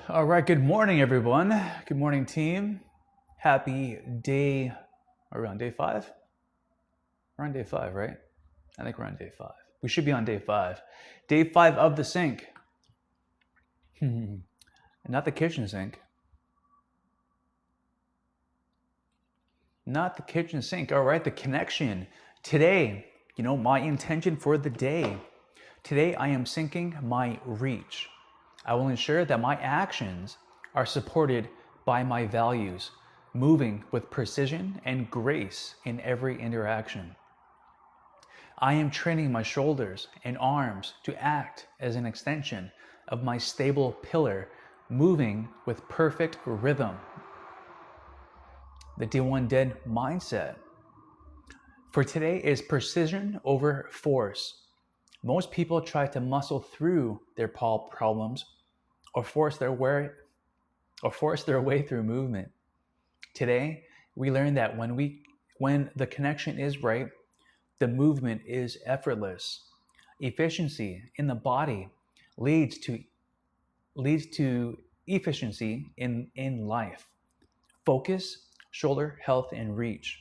All right, good morning, everyone. Good morning, team. Happy day. Are we on day 5? We're on day 5, right? I think we're on day 5. We should be on day 5. Day 5 of the sink. Not the kitchen sink. Not the kitchen sink. All right, the connection. Today, my intention for the day. Today, I am syncing my reach. I will ensure that my actions are supported by my values, moving with precision and grace in every interaction. I am training my shoulders and arms to act as an extension of my stable pillar, moving with perfect rhythm. The D1 Dead mindset for today is precision over force. Most people try to muscle through their problems or force their way through movement. Today, we learn that when the connection is right, the movement is effortless. Efficiency in the body leads to efficiency in life. Focus, shoulder health, and reach.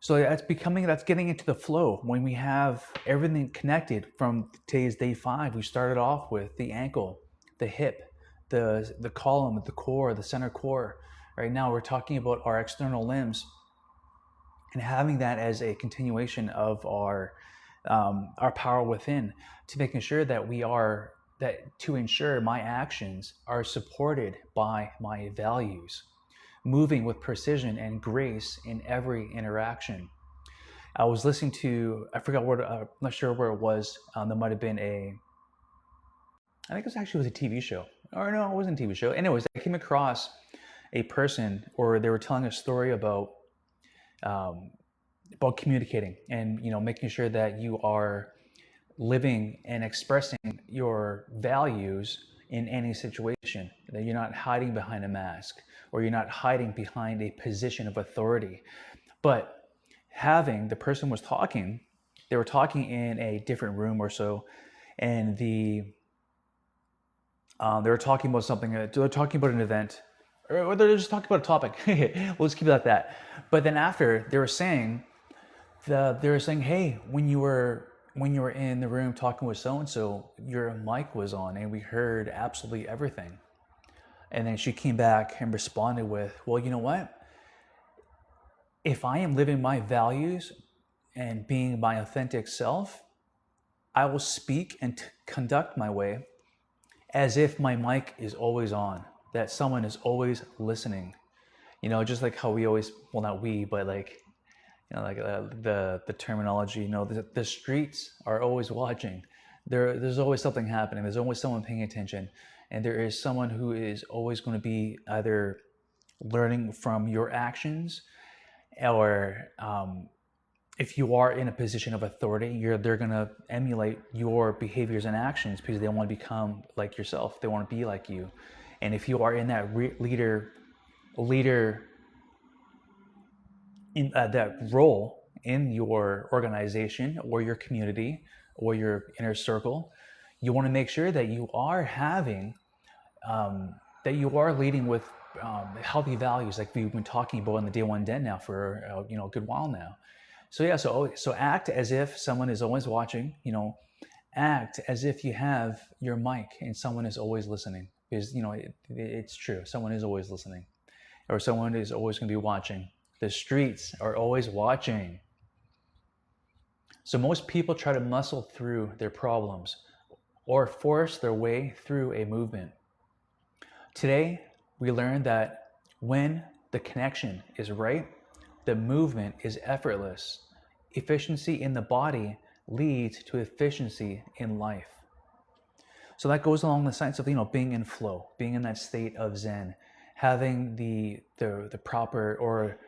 So that's getting into the flow when we have everything connected from today's day 5. We started off with the ankle, the hip, the column, the core, the center core. Right now we're talking about our external limbs and having that as a continuation of our power within, to making sure that to ensure my actions are supported by my values, moving with precision and grace in every interaction. I was listening to, I forgot what, I'm not sure where it was. There might have been I think it was a TV show. Or no, it wasn't a TV show. Anyways, I came across a person, or they were telling a story about communicating and, making sure that you are living and expressing your values in any situation, that you're not hiding behind a mask, or you're not hiding behind a position of authority. But the person was talking, they were talking in a different room or so, and they were talking about something, they were talking about an event, or they're just talking about a topic. We'll just keep it at that. But then after, they were saying, hey, when you were in the room talking with so-and-so, your mic was on and we heard absolutely everything. And then she came back and responded with, well, you know what? If I am living my values and being my authentic self, I will speak and conduct my way as if my mic is always on, that someone is always listening. Just like how we always, well, not we, but the terminology, the streets are always watching. There's always something happening. There's always someone paying attention. And there is someone who is always going to be either learning from your actions, or if you are in a position of authority, they're going to emulate your behaviors and actions because they want to become like yourself. They want to be like you. And if you are in that leader in that role in your organization or your community or your inner circle, you want to make sure that you are leading with healthy values, like we've been talking about in the Day 1 Den now for a good while now. So act as if someone is always watching. Act as if you have your mic and someone is always listening, because it's true. Someone is always listening, or someone is always going to be watching. The streets are always watching. So most people try to muscle through their problems or force their way through a movement. Today, we learned that when the connection is right, the movement is effortless. Efficiency in the body leads to efficiency in life. So that goes along the lines of being in flow, being in that state of Zen, having the proper, or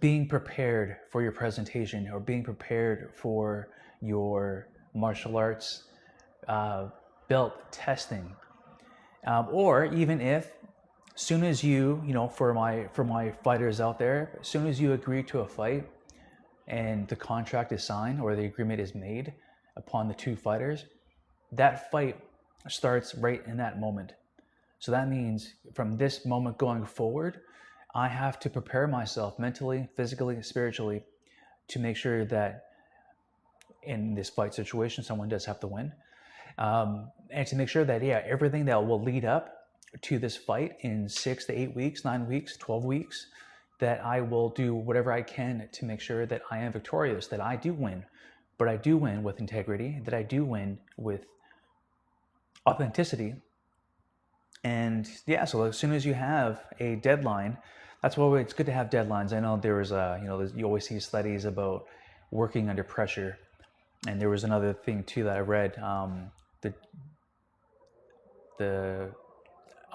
being prepared for your presentation, or being prepared for your martial arts belt testing, or even if soon as for my fighters out there, as soon as you agree to a fight and the contract is signed or the agreement is made upon the two fighters, that fight starts right in that moment. So that means from this moment going forward, I have to prepare myself mentally, physically, spiritually to make sure that in this fight situation, someone does have to win. And to make sure that, yeah, everything that will lead up to this fight in 6 to 8 weeks, 9 weeks, 12 weeks, that I will do whatever I can to make sure that I am victorious, that I do win, but I do win with integrity, that I do win with authenticity. And yeah, so as soon as you have a deadline, that's why it's good to have deadlines. I know there is you always see studies about working under pressure. And there was another thing too that I read. I'm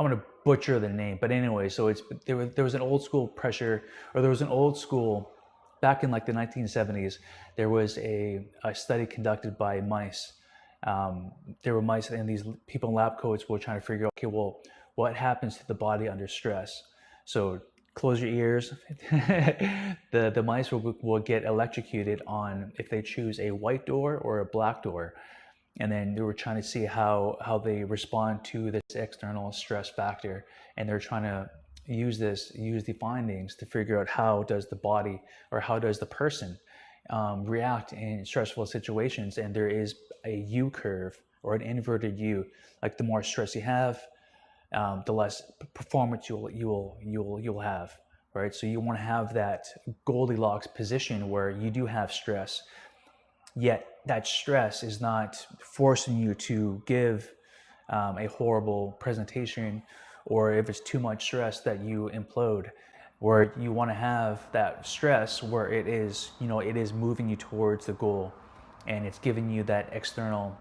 gonna butcher the name, but anyway, so there was an old school pressure, or there was an old school back in like the 1970s. There was a study conducted by mice. There were mice, and these people in lab coats were trying to figure out, okay, well, what happens to the body under stress? So close your ears. The mice will get electrocuted on if they choose a white door or a black door. And then they were trying to see how they respond to this external stress factor. And they're trying to use the findings to figure out how does the body, or how does the person react in stressful situations. And there is a U curve, or an inverted U. Like the more stress you have, the less performance you'll have, right? So you want to have that Goldilocks position where you do have stress, yet that stress is not forcing you to give a horrible presentation, or if it's too much stress that you implode. Where you want to have that stress where it is moving you towards the goal, and it's giving you that external,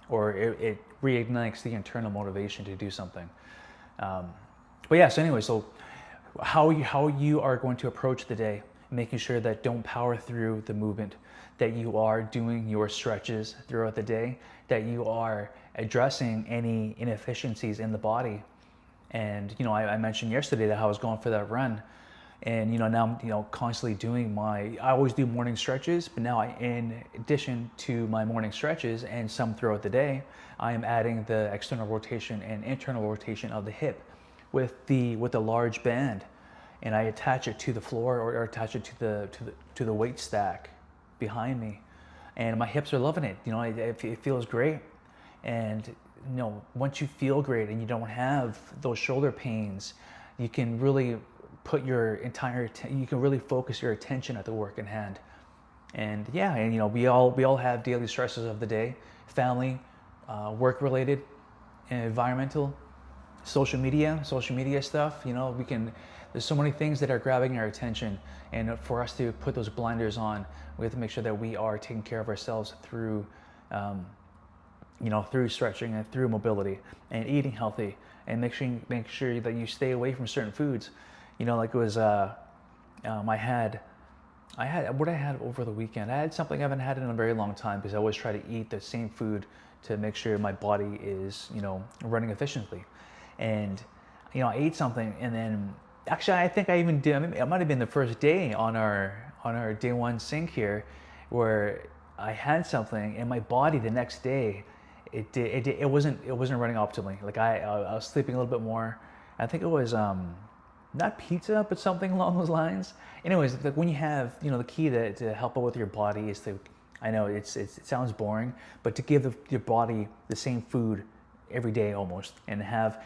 or it reignites the internal motivation to do something. But yeah, so anyway, so how you are going to approach the day, making sure that don't power through the movement, that you are doing your stretches throughout the day, that you are addressing any inefficiencies in the body. And I mentioned yesterday that I was going for that run, and now I'm constantly doing I always do morning stretches, but now in addition to my morning stretches and some throughout the day, I am adding the external rotation and internal rotation of the hip with the large band, and I attach it to the floor, or attach it to the weight stack behind me, and my hips are loving it. It feels great. And once you feel great and you don't have those shoulder pains, you can really put you can really focus your attention at the work in hand. And yeah, and we all have daily stresses of the day: family, work related, environmental, social media stuff. There's so many things that are grabbing our attention, and for us to put those blinders on, we have to make sure that we are taking care of ourselves through through stretching and through mobility and eating healthy, and make sure that you stay away from certain foods. Like it was I had what I had over the weekend. I had something I haven't had in a very long time, because I always try to eat the same food to make sure my body is running efficiently. And I ate something, and then actually I think I even did. It might have been the first day on our day one sync here, where I had something, and my body the next day, it wasn't running optimally. Like I was sleeping a little bit more. I think it was not pizza, but something along those lines. Anyways, like when you have the key to help out with your body is to, I know it sounds boring, but to give your body the same food every day almost, and have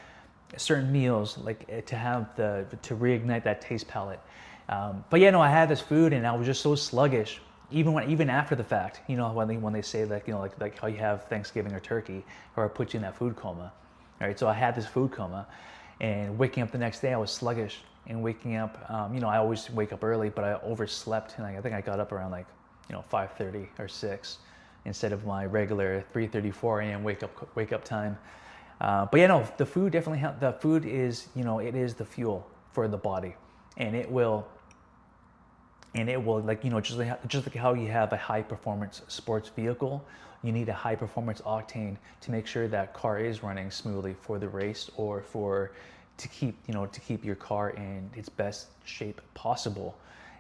certain meals, like to reignite that taste palate. But yeah, no, I had this food, and I was just so sluggish. Even after the fact, when they say that, like how you have Thanksgiving or turkey, or it puts you in that food coma, right? So I had this food coma, and waking up the next day, I was sluggish. And waking up, I always wake up early, but I overslept, and I think I got up around 5:30 or 6, instead of my regular 3:34 a.m. wake up time. But yeah, no, the food definitely the food is it is the fuel for the body, and it will just like how you have a high performance sports vehicle, you need a high performance octane to make sure that car is running smoothly for the race, or to keep your car in its best shape possible.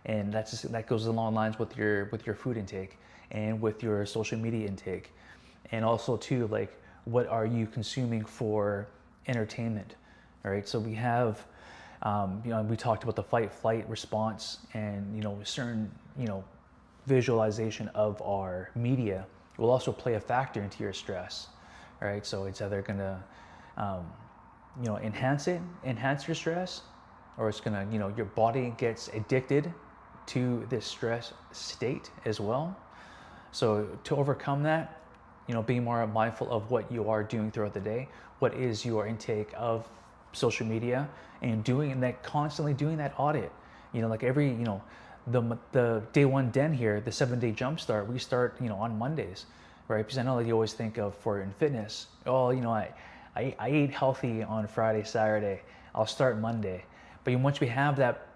And that goes along lines with your food intake, and with your social media intake, and also too, like, what are you consuming for entertainment? All right, so we have, we talked about the fight-flight response, and certain visualization of our media will also play a factor into your stress. All right, so it's either gonna enhance your stress, or it's gonna your body gets addicted to this stress state as well. So to overcome that, be more mindful of what you are doing throughout the day. What is your intake of social media, and constantly doing that audit. Like every the day one den here, the 7-day jump start, we start on Mondays, right? Because I know that you always think of for in fitness, I ate healthy on Friday, Saturday, I'll start Monday. But once we have that,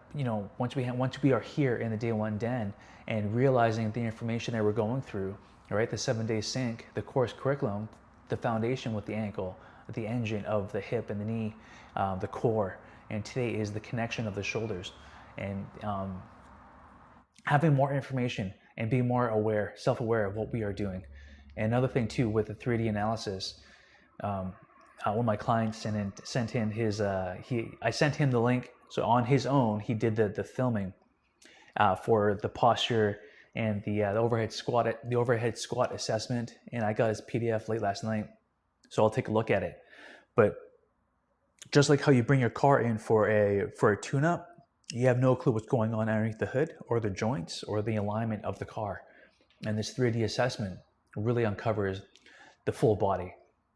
once we are here in the day one den and realizing the information that we're going through, right? The 7-day sync, the course curriculum, the foundation with the ankle, the engine of the hip and the knee, the core, and today is the connection of the shoulders. And having more information and being more self-aware of what we are doing. And another thing too, with the 3D analysis, one of my clients sent in his, I sent him the link. So on his own, he did the filming for the posture and the overhead squat assessment. And I got his PDF late last night, so I'll take a look at it. But just like how you bring your car in for a tune-up, you have no clue what's going on underneath the hood or the joints or the alignment of the car. And this 3D assessment really uncovers the full body,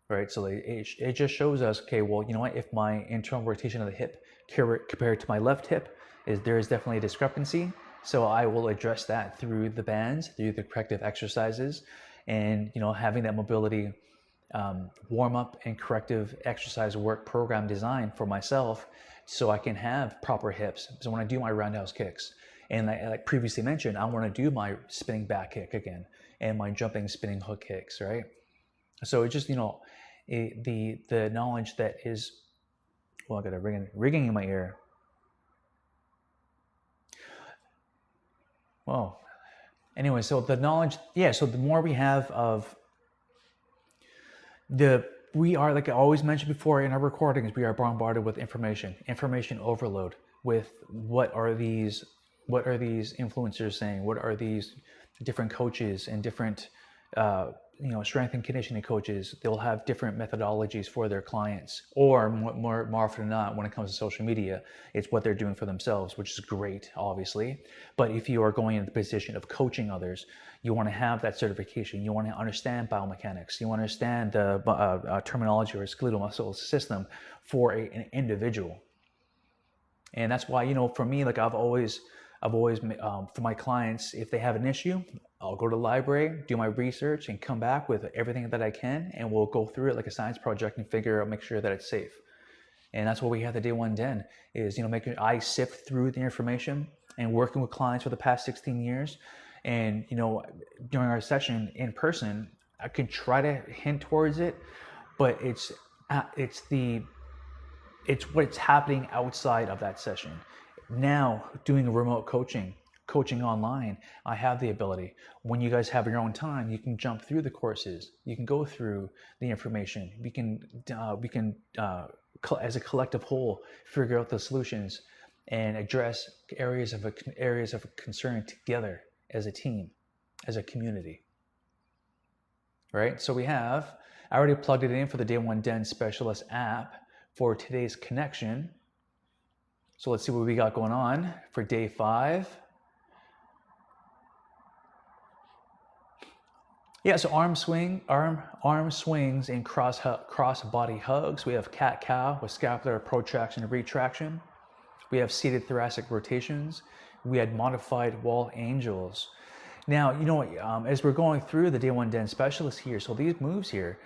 right? So it just shows us, okay, well, you know what? If my internal rotation of the hip compared to my left hip there is definitely a discrepancy. So I will address that through the bands, through the corrective exercises, and having that mobility warm-up and corrective exercise work program designed for myself, so I can have proper hips. So when I do my roundhouse kicks, and like previously mentioned, I want to do my spinning back kick again and my jumping spinning hook kicks, right? So it's just the knowledge that is, well, I got a ringing in my ear. Well, anyway, so the knowledge, so the more we have of we are, like I always mentioned before in our recordings, we are bombarded with information overload with what are these influencers saying, what are these different coaches and different strength and conditioning coaches. They'll have different methodologies for their clients, or more often than not, when it comes to social media, it's what they're doing for themselves, which is great, obviously. But if you are going in the position of coaching others, you want to have that certification. You want to understand biomechanics. You want to understand the terminology or skeletal muscle system for an individual. And that's why, for me, like I've always for my clients, if they have an issue, I'll go to the library, do my research, and come back with everything that I can, and we'll go through it like a science project and make sure that it's safe. And that's what we have the day one den is, I sift through the information and working with clients for the past 16 years. And, during our session in person, I can try to hint towards it, but it's what's happening outside of that session. Now, doing remote coaching online, I have the ability. When you guys have your own time, you can jump through the courses. You can go through the information. We can as a collective whole, figure out the solutions and address areas of concern together as a team, as a community. Right? So I already plugged it in for the Day One Den Specialist app for today's connection. So let's see what we got going on for day 5. Yeah, so arm swings and cross body hugs. We have cat cow with scapular protraction and retraction. We have seated thoracic rotations. We had modified wall angels. Now, as we're going through the Day One Den Specialist here, so these moves here,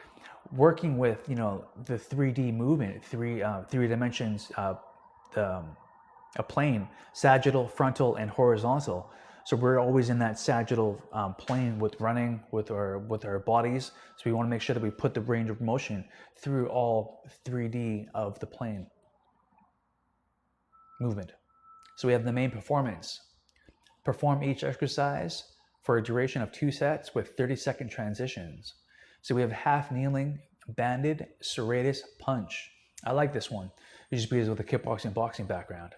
working with the 3D movement, three dimensions, a plane, sagittal, frontal, and horizontal. So we're always in that sagittal plane with running with our bodies. So we want to make sure that we put the range of motion through all 3D of the plane movement. So we have the main performance. Perform each exercise for a duration of 2 sets with 30-second transitions. So we have half kneeling, banded, serratus punch. I like this one just because with a kickboxing boxing background,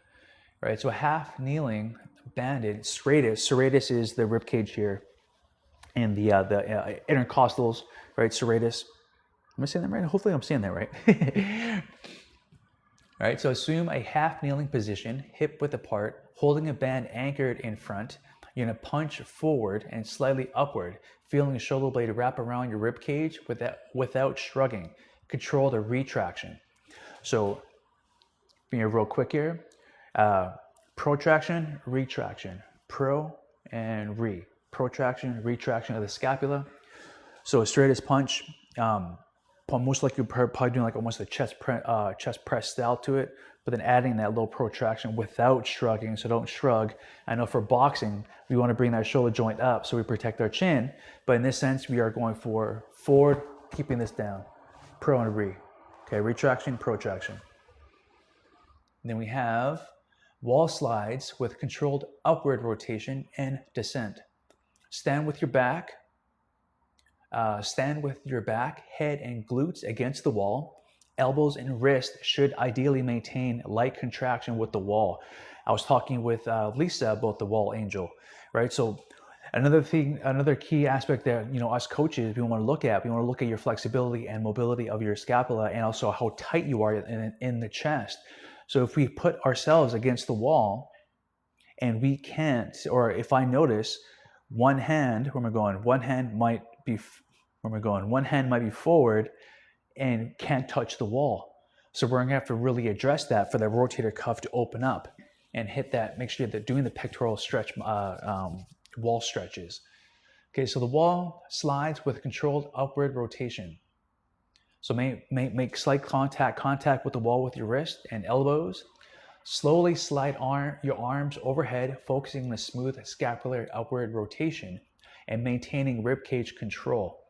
right? So a half kneeling banded serratus is the rib cage here, and the intercostals, right? Serratus. Am I saying that right? Hopefully I'm saying that right. All right, so assume a half kneeling position, hip width apart, holding a band anchored in front. You're gonna punch forward and slightly upward, feeling the shoulder blade wrap around your rib cage without shrugging. Control the retraction. So, being real quick here, protraction, retraction, pro and re. Protraction, retraction of the scapula. So a serratus punch, most likely you're probably doing like almost a chest press style to it, but then adding that little protraction without shrugging. So don't shrug. I know for boxing, we want to bring that shoulder joint up so we protect our chin, but in this sense, we are going for forward, keeping this down, pro and re. Okay, retraction, protraction. And then we have wall slides with controlled upward rotation and descent. Stand with your back, head and glutes against the wall. Elbows and wrist should ideally maintain light contraction with the wall. I was talking with Lisa about the wall angel, right? So another key aspect that, you know, us coaches, we want to look at your flexibility and mobility of your scapula, and also how tight you are in the chest. So if we put ourselves against the wall and we can't, or if I notice one hand might be forward and can't touch the wall. So we're gonna have to really address that for the rotator cuff to open up and hit that, make sure that doing the pectoral stretch, wall stretches. Okay, so the wall slides with controlled upward rotation. So make slight contact with the wall with your wrist and elbows. Slowly slide your arms overhead, focusing on a smooth scapular upward rotation and maintaining rib cage control.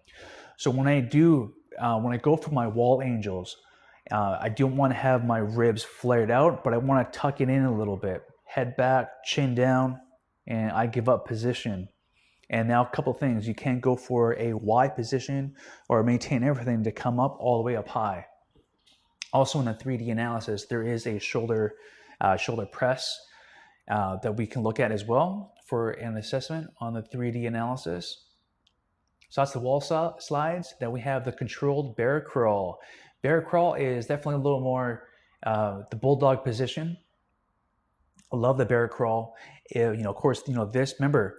So when I go for my wall angels, I don't want to have my ribs flared out, but I want to tuck it in a little bit. Head back, chin down, and I give up position. And now a couple things, you can't go for a Y position or maintain everything to come up all the way up high. Also in the 3D analysis, there is a shoulder press that we can look at as well for an assessment on the 3D analysis. So that's the wall slides. Then we have the controlled bear crawl. Bear crawl is definitely a little more the bulldog position. I love the bear crawl. Of course, this, remember,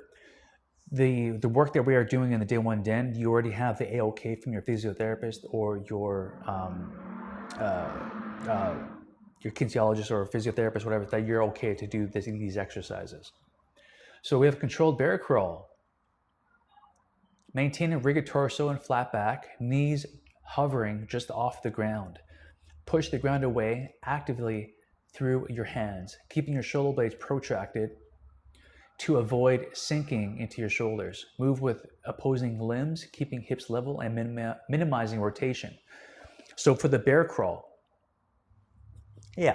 the work that we are doing in the day one den, you already have the AOK from your physiotherapist or your kinesiologist or physiotherapist, whatever, that you're okay to do these exercises. So we have controlled bear crawl. Maintain a rigid torso and flat back, knees hovering just off the ground. Push the ground away actively through your hands, keeping your shoulder blades protracted to avoid sinking into your shoulders. Move with opposing limbs, keeping hips level and minimizing rotation. So for the bear crawl,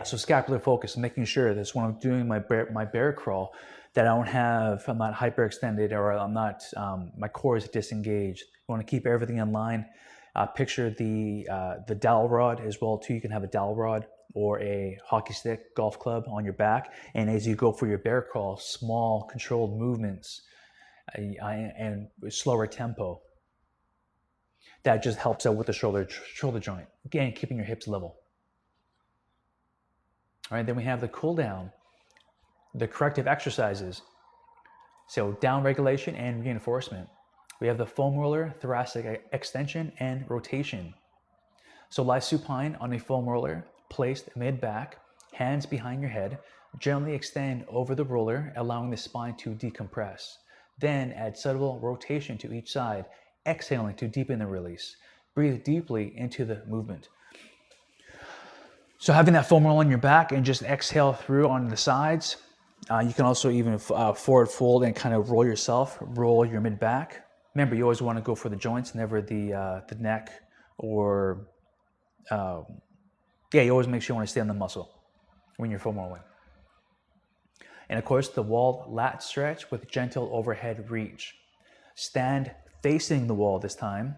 so scapular focus, making sure that when I'm doing my bear crawl, that I'm not hyperextended or I'm not, my core is disengaged. You want to keep everything in line. Picture the dowel rod as well too. You can have a dowel rod or a hockey stick, golf club on your back. And as you go for your bear crawl, small controlled movements and slower tempo. That just helps out with the shoulder joint. Again, keeping your hips level. All right, then we have the cool down, the corrective exercises. So down regulation and reinforcement. We have the foam roller, thoracic extension and rotation. So lie supine on a foam roller, placed mid-back, hands behind your head, gently extend over the roller, allowing the spine to decompress. Then add subtle rotation to each side, exhaling to deepen the release. Breathe deeply into the movement. So having that foam roll on your back and just exhale through on the sides. You can also even forward fold and kind of roll your mid back. Remember, you always want to go for the joints, never the neck or, you always make sure you want to stay on the muscle when you're foam rolling. And of course, the wall lat stretch with gentle overhead reach. Stand facing the wall this time.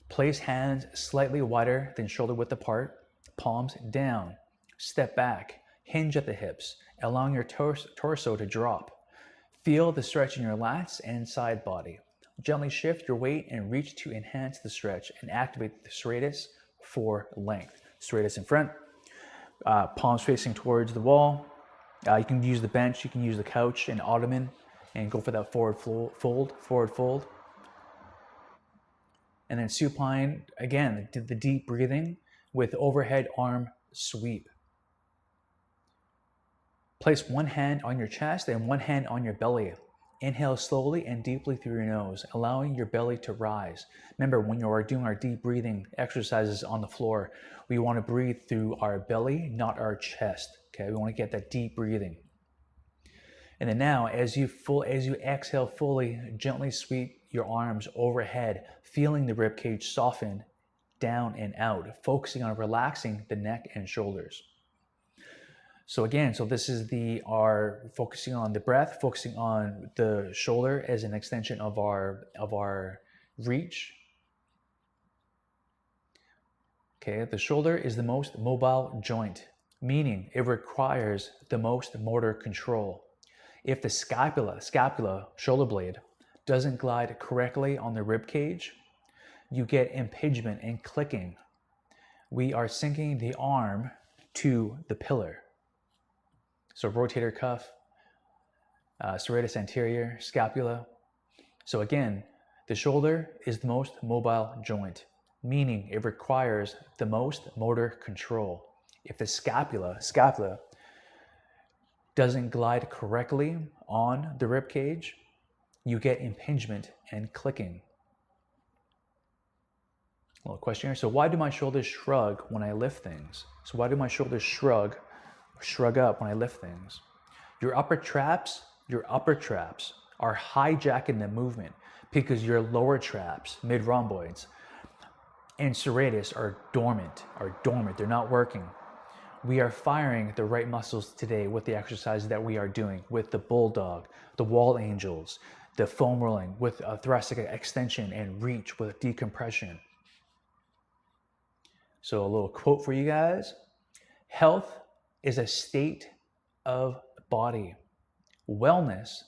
Place hands slightly wider than shoulder width apart, palms down. Step back, hinge at the hips, allowing your torso to drop. Feel the stretch in your lats and side body. Gently shift your weight and reach to enhance the stretch and activate the serratus for length. Serratus in front, palms facing towards the wall. You can use the bench, you can use the couch and ottoman and go for that forward fold. And then supine, again, the deep breathing with overhead arm sweep. Place one hand on your chest and one hand on your belly. Inhale slowly and deeply through your nose, allowing your belly to rise. Remember, when you are doing our deep breathing exercises on the floor, we want to breathe through our belly, not our chest. Okay, we want to get that deep breathing. And then now, as you exhale fully, gently sweep your arms overhead, feeling the rib cage soften down and out, focusing on relaxing the neck and shoulders. So again, this is our focusing on the breath, focusing on the shoulder as an extension of our reach. Okay, the shoulder is the most mobile joint, meaning it requires the most motor control. If the scapula, shoulder blade, doesn't glide correctly on the rib cage, you get impingement and clicking. We are sinking the arm to the pillar. So rotator cuff, serratus anterior, scapula. So again, the shoulder is the most mobile joint, meaning it requires the most motor control. If the scapula doesn't glide correctly on the rib cage, you get impingement and clicking. A little question here. So why do my shoulders shrug when I lift things? So why do my shoulders shrug up when I lift things? Your upper traps are hijacking the movement because your lower traps, mid-rhomboids, and serratus are dormant. They're not working. We are firing the right muscles today with the exercises that we are doing with the bulldog, the wall angels, the foam rolling with a thoracic extension and reach with decompression. So a little quote for you guys. Health is a state of body. Wellness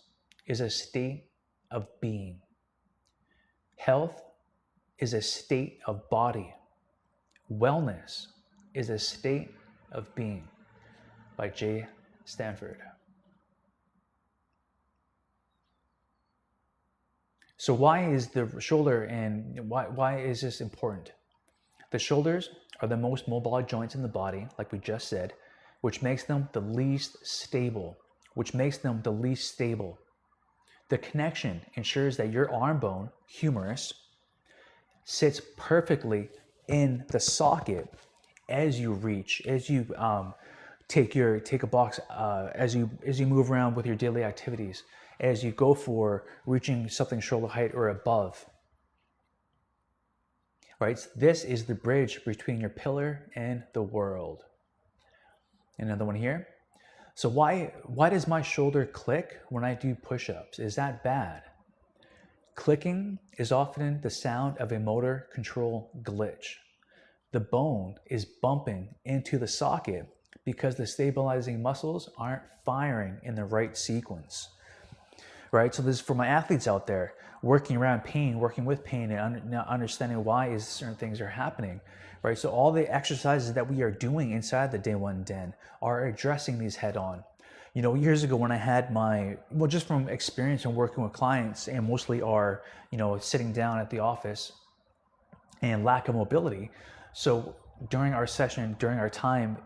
is a state of being. Health is a state of body. Wellness is a state of being. By J. Stanford. So why is the shoulder and why is this important? The shoulders are the most mobile joints in the body, like we just said, which makes them the least stable. The connection ensures that your arm bone, humerus, sits perfectly in the socket as you reach, as you take a box, as you move around with your daily activities, as you go for reaching something shoulder height or above. Right? So this is the bridge between your pillar and the world. Another one here. So why does my shoulder click when I do push-ups? Is that bad? Clicking is often the sound of a motor control glitch. The bone is bumping into the socket because the stabilizing muscles aren't firing in the right sequence. Right? So this is for my athletes out there working with pain and understanding why certain things are happening. Right? So all the exercises that we are doing inside the Day One Den are addressing these head on. You know, years ago when I had just from experience and working with clients and mostly sitting down at the office and lack of mobility. So during our session, during our time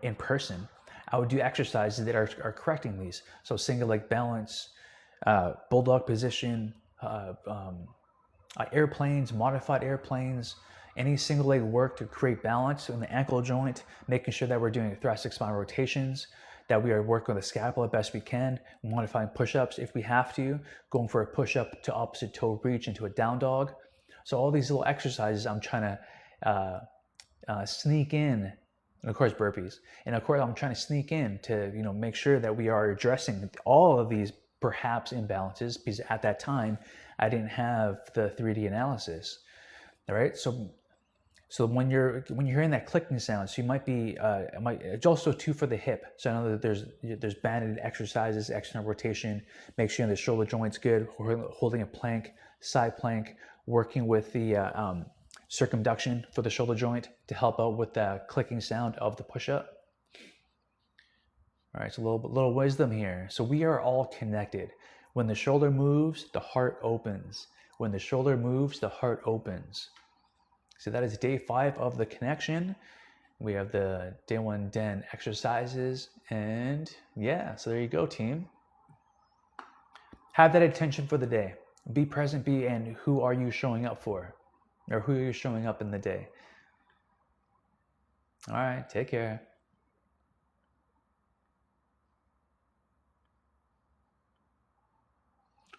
in person, I would do exercises that are correcting these. So single leg balance, bulldog position, airplanes, modified airplanes, any single leg work to create balance in the ankle joint, making sure that we're doing thoracic spine rotations, that we are working with the scapula best we can, modifying push-ups if we have to, going for a push-up to opposite toe reach into a down dog. So all these little exercises I'm trying to sneak in, and of course burpees, and of course I'm trying to sneak in to make sure that we are addressing all of these perhaps imbalances, because at that time I didn't have the 3D analysis. All right, so So when you're hearing that clicking sound, so you might be it's also too for the hip. So I know that there's banded exercises, external rotation, make sure the shoulder joint's good, holding a plank, side plank, working with the circumduction for the shoulder joint to help out with the clicking sound of the push-up. All right, so a little wisdom here. So we are all connected. When the shoulder moves, the heart opens. When the shoulder moves, the heart opens. So that is day 5 of the connection. We have the day 1 den exercises, and yeah, so there you go, team. Have that attention for the day. Be present, and who are you showing up for? Or who are you showing up in the day? All right, take care.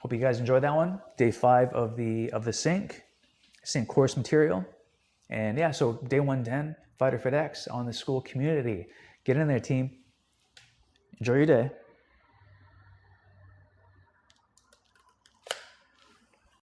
Hope you guys enjoyed that one. Day 5 of the sync course material. And yeah, so day 110, Fighter Fit X on the school community. Get in there, team. Enjoy your day.